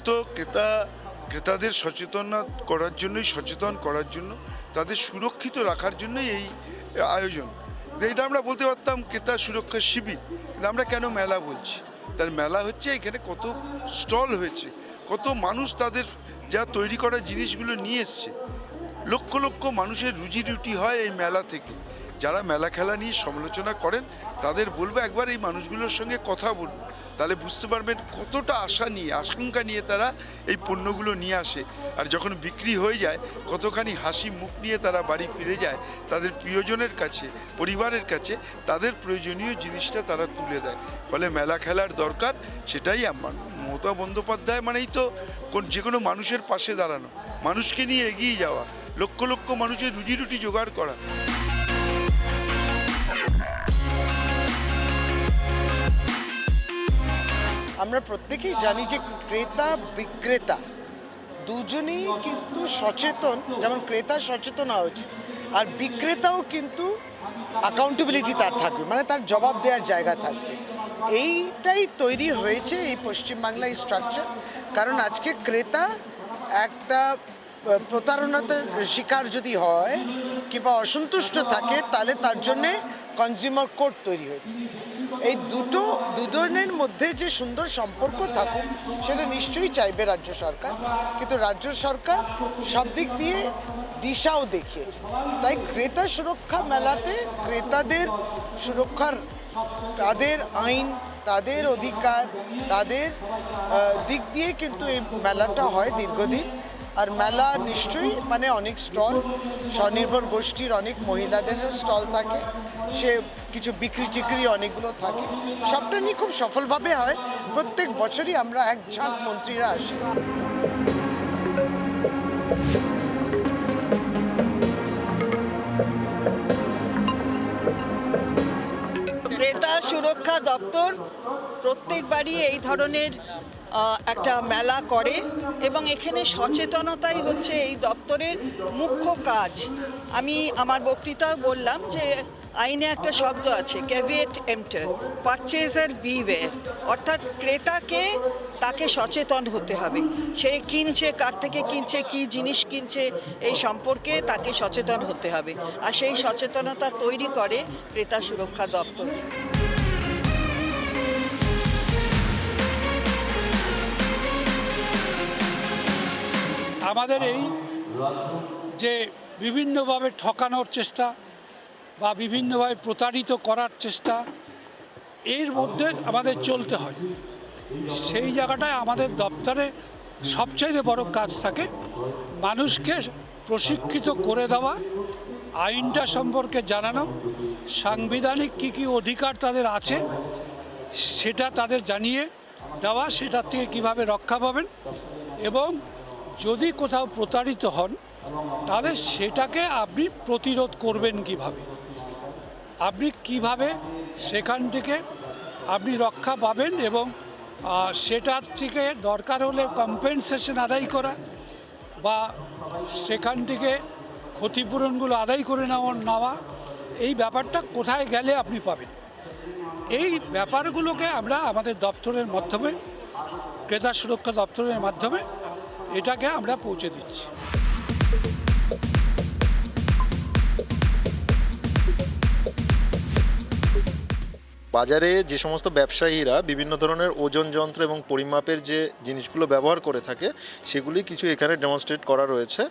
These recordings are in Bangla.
মূলত ক্রেতাদের সচেতন করার জন্য তাদের সুরক্ষিত রাখার জন্যই এই আয়োজন। এটা আমরা বলতে পারতাম ক্রেতা সুরক্ষা শিবির, কিন্তু আমরা কেন মেলা বলছি? তার মেলা হচ্ছে এখানে কত স্টল হয়েছে, কত মানুষ তাদের যা তৈরি করা জিনিসগুলো নিয়ে এসছে। লক্ষ লক্ষ মানুষের রুজি রুটি হয় এই মেলা থেকে। যারা মেলা খেলা নিয়ে সমালোচনা করেন তাদের বলবো একবার এই মানুষগুলোর সঙ্গে কথা বলুন, তাহলে বুঝতে পারবেন কতটা আশঙ্কা নিয়ে তারা এই পণ্যগুলো নিয়ে আসে। আর যখন বিক্রি হয়ে যায় কতখানি হাসি মুখ নিয়ে তারা বাড়ি ফিরে যায়, তাদের প্রিয়জনের কাছে, পরিবারের কাছে তাদের প্রয়োজনীয় জিনিসটা তারা তুলে দেয়। ফলে মেলা খেলার দরকার, সেটাই আমার মমতা বন্দ্যোপাধ্যায় মানেই তো যে কোনো মানুষের পাশে দাঁড়ানো, মানুষকে নিয়ে এগিয়ে যাওয়া, লক্ষ লক্ষ মানুষের রুজি রুটি জোগাড় করা। আমরা প্রত্যেকেই জানি যে ক্রেতা বিক্রেতা দুজনেই কিন্তু সচেতন, যেমন ক্রেতা সচেতন হওয়া উচিত, আর বিক্রেতাও কিন্তু অ্যাকাউন্টেবিলিটি তার থাকবে, মানে তার জবাব দেওয়ার জায়গা থাকবে। এইটাই তৈরি হয়েছে এই পশ্চিমবাংলায় স্ট্রাকচার। কারণ আজকে ক্রেতা একটা প্রতারণার শিকার যদি হয় কিংবা অসন্তুষ্ট থাকে, তাহলে তার জন্যে কনজিউমার কোর্ট তৈরি হয়েছে। এই দুজনের মধ্যে যে সুন্দর সম্পর্ক থাকুক সেটা নিশ্চয়ই চাইবে রাজ্য সরকার, কিন্তু রাজ্য সরকার সব দিক দিয়ে দিশাও দেখিয়েছে। তাই ক্রেতা সুরক্ষা মেলাতে ক্রেতাদের সুরক্ষার, তাদের আইন, তাদের অধিকার, তাদের দিক দিয়ে কিন্তু এই মেলাটা হয় দীর্ঘদিন। আর মেলা নিশ্চয়ই মানে অনেক স্টল, স্বনির্ভর গোষ্ঠীর অনেক মহিলাদেরও স্টল থাকে, সে কিছু বিক্রি টিক্রি অনেকগুলো থাকে, সবটা নিয়ে খুব সফলভাবে হয়। প্রত্যেক বছরই আমরা এক ঝাঁক মন্ত্রীরা আসি। ক্রেতা সুরক্ষা দপ্তর প্রত্যেকবারই এই ধরনের একটা মেলা করে এবং এখানে সচেতনতাই হচ্ছে এই দপ্তরের মুখ্য কাজ। আমি আমার বক্তৃতায় বললাম যে আইনে একটা শব্দ আছে, ক্যাভিয়েট এম্পটার, পারচেজার বিওয়্যার, অর্থাৎ ক্রেতাকে তাকে সচেতন হতে হবে। সে কিনছে, কার থেকে কিনছে, কী জিনিস কিনছে, এই সম্পর্কে তাকে সচেতন হতে হবে। আর সেই সচেতনতা তৈরি করে ক্রেতা সুরক্ষা দপ্তর। আমাদের এই যে বিভিন্নভাবে ঠকানোর চেষ্টা বা বিভিন্নভাবে প্রতারিত করার চেষ্টা, এর মধ্যে আমাদের চলতে হয়। সেই জায়গাটায় আমাদের দপ্তরে সবচাইতে বড় কাজ থাকে মানুষকে প্রশিক্ষিত করে দেওয়া, আইনটা সম্পর্কে জানানো, সাংবিধানিক কী কী অধিকার তাদের আছে সেটা তাদের জানিয়ে দেওয়া, সেটার থেকে কীভাবে রক্ষা পাবেন, এবং যদি কোথাও প্রতারিত হন তাহলে সেটাকে আপনি প্রতিরোধ করবেন কিভাবে, আপনি কিভাবে সেখান থেকে আপনি রক্ষা পাবেন, এবং সেটার থেকে দরকার হলে কম্পেনসেশন আদায় করা বা সেখান থেকে ক্ষতিপূরণগুলো আদায় করে নেওয়া, এই ব্যাপারটা কোথায় গেলে আপনি পাবেন। এই ব্যাপারগুলোকে আমরা আমাদের দপ্তরের মাধ্যমে, ক্রেতা সুরক্ষা দপ্তরের মাধ্যমে এটাকে আমরা পৌঁছে দিচ্ছি। বাজারে যে সমস্ত ব্যবসায়ীরা বিভিন্ন ধরনের ওজন যন্ত্র এবং পরিমাপের যে জিনিসগুলো ব্যবহার করে থাকে সেগুলি কিছু এখানে ডেমনস্ট্রেট করা রয়েছে।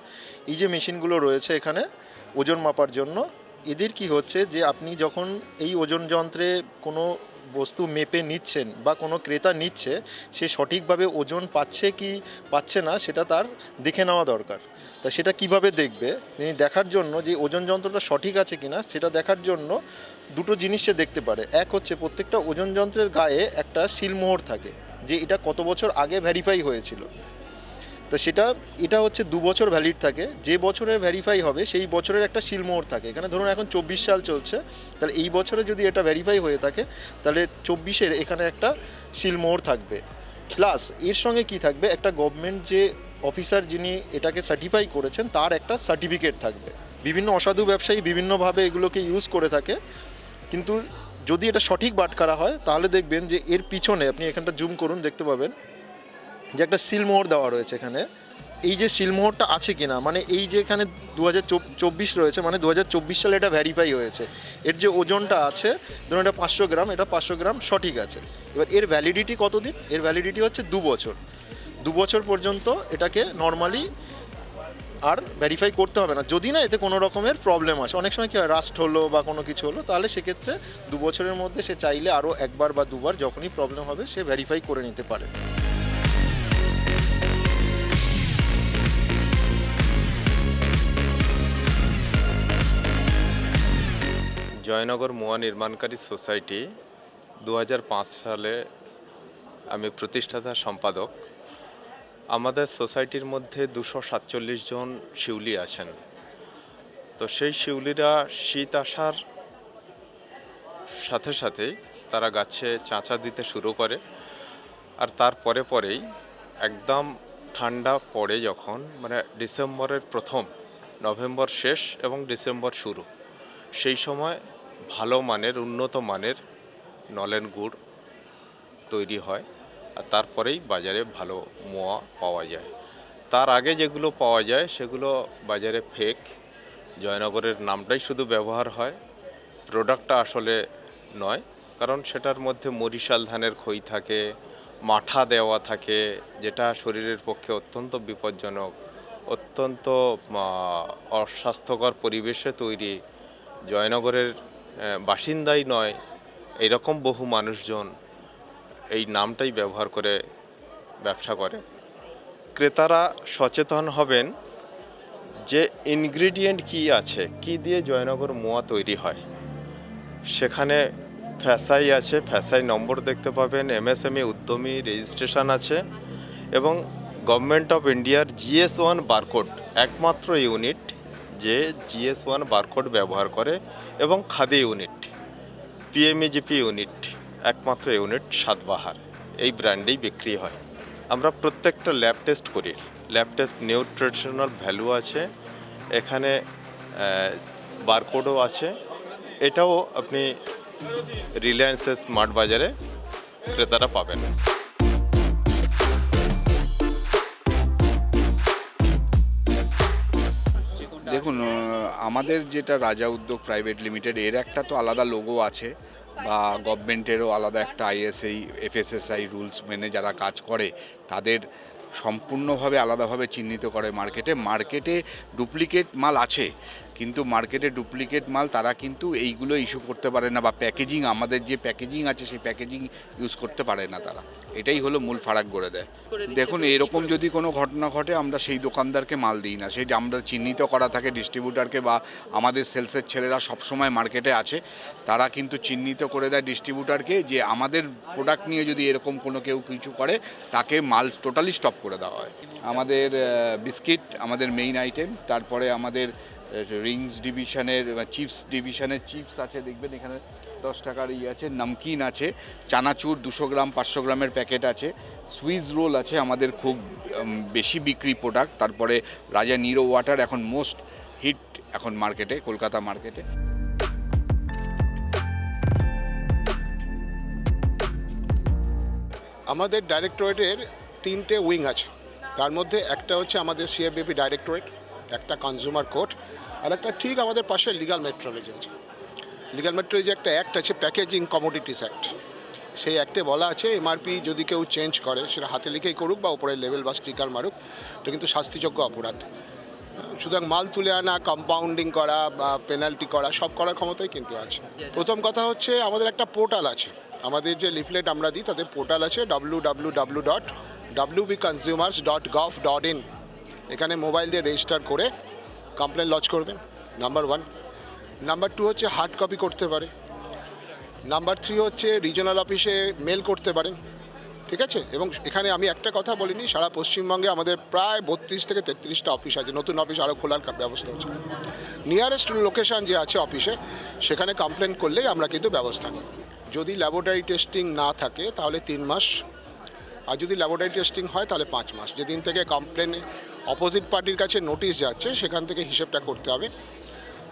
এই যে মেশিনগুলো রয়েছে এখানে ওজন মাপার জন্য, এদের কি হচ্ছে যে আপনি যখন এই ওজন যন্ত্রে কোনো বস্তু মেপে নিচ্ছেন বা কোনো ক্রেতা নিচ্ছে, সে সঠিকভাবে ওজন পাচ্ছে কি পাচ্ছে না সেটা তার দেখে নেওয়া দরকার। তা সেটা কিভাবে দেখবে, তিনি দেখার জন্য যে ওজন যন্ত্রটা সঠিক আছে কিনা সেটা দেখার জন্য দুটো জিনিস সে দেখতে পারে। এক হচ্ছে প্রত্যেকটা ওজন যন্ত্রের গায়ে একটা সিলমোহর থাকে যে এটা কত বছর আগে ভেরিফাই হয়েছিল। তো এটা হচ্ছে 2 বছর ভ্যালিড থাকে, যে বছরের ভেরিফাই হবে সেই বছরের একটা সিলমোহর থাকে। এখানে ধরুন এখন 24 সাল চলছে, তাহলে এই বছরে যদি এটা ভেরিফাই হয়ে থাকে তাহলে 24-এর এখানে একটা সিলমোহর থাকবে। প্লাস এর সঙ্গে কি থাকবে, একটা গভর্নমেন্ট যে অফিসার যিনি এটাকে সার্টিফাই করেছেন তার একটা সার্টিফিকেট থাকবে। বিভিন্ন অসাধু ব্যবসায়ী বিভিন্নভাবে এগুলোকে ইউজ করে থাকে, কিন্তু যদি এটা সঠিক বাটখারা হয় তাহলে দেখবেন যে এর পিছনে, আপনি এখানটা জুম করুন দেখতে পাবেন যে একটা সিলমোহর দেওয়া রয়েছে এখানে, এই যে সিলমোহরটা আছে কিনা, মানে এই যে এখানে 2024 রয়েছে, মানে 2024 সালে এটা ভ্যারিফাই হয়েছে, এর যে ওজনটা আছে ধরুন এটা 500 গ্রাম, এটা 500 গ্রাম সঠিক আছে। এবার এর ভ্যালিডিটি কতদিন? এর ভ্যালিডিটি হচ্ছে 2 বছর। 2 বছর পর্যন্ত এটাকে নর্মালি আর ভেরিফাই করতে হবে না, যদি না এতে কোনো রকমের প্রবলেম আসে। অনেক সময় কি হয়, রাস্ট হলো বা কোনো কিছু হলো, তাহলে সেক্ষেত্রে 2 বছরের মধ্যে সে চাইলে আরও একবার বা দুবার যখনই প্রবলেম হবে সে ভেরিফাই করে নিতে পারে। জয়নগর মোয়া নির্মাণকারী সোসাইটি 2005 সালে আমি প্রতিষ্ঠাতা সম্পাদক। আমাদের সোসাইটির মধ্যে 247 জন শিউলি আছেন। তো সেই শিউলিরা শীত আসার সাথে সাথেই তারা গাছে চাঁচা দিতে শুরু করে, আর তারপরে পরেই একদম ঠান্ডা পড়ে যখন, মানে ডিসেম্বরের প্রথম, নভেম্বর শেষ এবং ডিসেম্বর শুরু, সেই সময় ভালো মানের, উন্নত মানের নলেন গুড় তৈরি হয়, আর তারপরেই বাজারে ভালো মোয়া পাওয়া যায়। তার আগে যেগুলো পাওয়া যায় সেগুলো বাজারে ফেক, জয়নগরের নামটাই শুধু ব্যবহার হয়, প্রোডাক্টটা আসলে নয়, কারণ সেটার মধ্যে মরিশাল ধানের খই থাকে, মাঠা দেওয়া থাকে, যেটা শরীরের পক্ষে অত্যন্ত বিপজ্জনক, অত্যন্ত অস্বাস্থ্যকর পরিবেশে তৈরি। জয়নগরের বাসিন্দাই নয়, এরকম বহু মানুষজন এই নামটাই ব্যবহার করে ব্যবসা করে। ক্রেতারা সচেতন হবেন যে ইনগ্রিডিয়েন্ট কি আছে, কি দিয়ে জয়নগর মোয়া তৈরি হয়। সেখানে ফ্যাসাই আছে, ফ্যাসাই নম্বর দেখতে পাবেন, এমএসএমই উদ্যমী রেজিস্ট্রেশন আছে, এবং গভর্নমেন্ট অফ ইন্ডিয়ার GS1 বারকোড, একমাত্র ইউনিট যে GS1 বারকোড ব্যবহার করে, এবং খাদি ইউনিট, PMEGP ইউনিট, একমাত্র ইউনিট সাতবাহার, এই ব্র্যান্ডেই বিক্রি হয়। আমরা প্রত্যেকটা ল্যাব টেস্ট করি, ল্যাব টেস্ট নিউট্রিশনাল ভ্যালু আছে, এখানে বারকোডও আছে। এটাও আপনি রিলায়েন্সের স্মার্ট বাজারে ক্রেতারা পাবেন। দেখুন, আমাদের যেটা রাজা উদ্যোগ প্রাইভেট লিমিটেড, এর একটা তো আলাদা লোগো আছে, বা গভর্নমেন্টেরও আলাদা একটা ISI FSSAI রুলস মেনে যারা কাজ করে তাদের সম্পূর্ণভাবে আলাদাভাবে চিহ্নিত করে মার্কেটে ডুপ্লিকেট মাল আছে, কিন্তু মার্কেটে ডুপ্লিকেট মাল তারা কিন্তু এইগুলো ইস্যু করতে পারে না, বা প্যাকেজিং, আমাদের যে প্যাকেজিং আছে সেই প্যাকেজিং ইউজ করতে পারে না তারা। এটাই হলো মূল ফারাক করে দেয়। দেখুন, এরকম যদি কোনো ঘটনা ঘটে আমরা সেই দোকানদারকে মাল দিই না, সেই আমরা চিহ্নিত করা থাকে ডিস্ট্রিবিউটারকে, বা আমাদের সেলসের ছেলেরা সবসময় মার্কেটে আছে, তারা কিন্তু চিহ্নিত করে দেয় ডিস্ট্রিবিউটারকে যে আমাদের প্রোডাক্ট নিয়ে যদি এরকম কোনো কেউ কিছু করে তাকে মাল টোটালি স্টপ করে দেওয়া হয়। আমাদের বিস্কিট আমাদের মেইন আইটেম, তারপরে আমাদের রিংস ডিভিশনের, চিপস ডিভিশনের চিপস আছে, দেখবেন এখানে 10 টাকার আছে, নমকিন আছে, চানাচুর 200 গ্রাম 500 গ্রামের প্যাকেট আছে, সুইজ রোল আছে আমাদের খুব বেশি বিক্রি প্রোডাক্ট, তারপরে রাজা নিরো ওয়াটার এখন মোস্ট হিট এখন মার্কেটে, কলকাতা মার্কেটে। আমাদের ডাইরেক্টরেটের 3টে উইং আছে, তার মধ্যে একটা হচ্ছে আমাদের CFBP ডাইরেক্টরেট, একটা কনজিউমার কোর্ট, আর একটা ঠিক আমাদের পাশে লিগাল মেট্রোলজি আছে। লিগাল মেট্রোলজি একটা অ্যাক্ট আছে, প্যাকেজিং কমোডিটিস অ্যাক্ট, সেই অ্যাক্টে বলা আছে MRP যদি কেউ চেঞ্জ করে সেটা হাতে লিখেই করুক বা উপরে লেভেল বা স্টিকার মারুক, এটা কিন্তু শাস্তিযোগ্য অপরাধ। সুতরাং মাল তুলে আনা, কম্পাউন্ডিং করা বা পেনাল্টি করা সব করার ক্ষমতাই কিন্তু আছে। প্রথম কথা হচ্ছে আমাদের একটা পোর্টাল আছে, আমাদের যে লিফলেট আমরা দিই তাদের পোর্টাল আছে www.wbconsumers.gov.in, এখানে মোবাইল দিয়ে রেজিস্টার করে কমপ্লেন লজ করবেন, নাম্বার 1। নাম্বার 2 হচ্ছে হার্ড কপি করতে পারে। নাম্বার 3 হচ্ছে রিজনাল অফিসে মেল করতে পারেন, ঠিক আছে। এবং এখানে আমি একটা কথা বলিনি, সারা পশ্চিমবঙ্গে আমাদের প্রায় 32 থেকে 33টা অফিস আছে, নতুন অফিস আরও খোলার ব্যবস্থা হচ্ছে। নিয়ারেস্ট লোকেশান যে আছে অফিসে, সেখানে কমপ্লেন করলেই আমরা কিন্তু ব্যবস্থা নিই। যদি ল্যাবরেটরি টেস্টিং না থাকে তাহলে 3 মাস, আর যদি ল্যাবরেটরি টেস্টিং হয় তাহলে 5 মাস। যেদিন থেকে কমপ্লেন অপোজিট পার্টির কাছে নোটিশ যাচ্ছে সেখান থেকে হিসেবটা করতে হবে।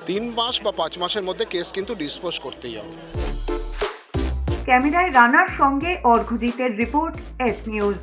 3 মাস বা 5 মাসের মধ্যে কেস কিন্তু ডিসপোজ করতেই হবে। ক্যামেরায় রানার সঙ্গে অর্ঘ্যজিতের রিপোর্ট, S নিউজ।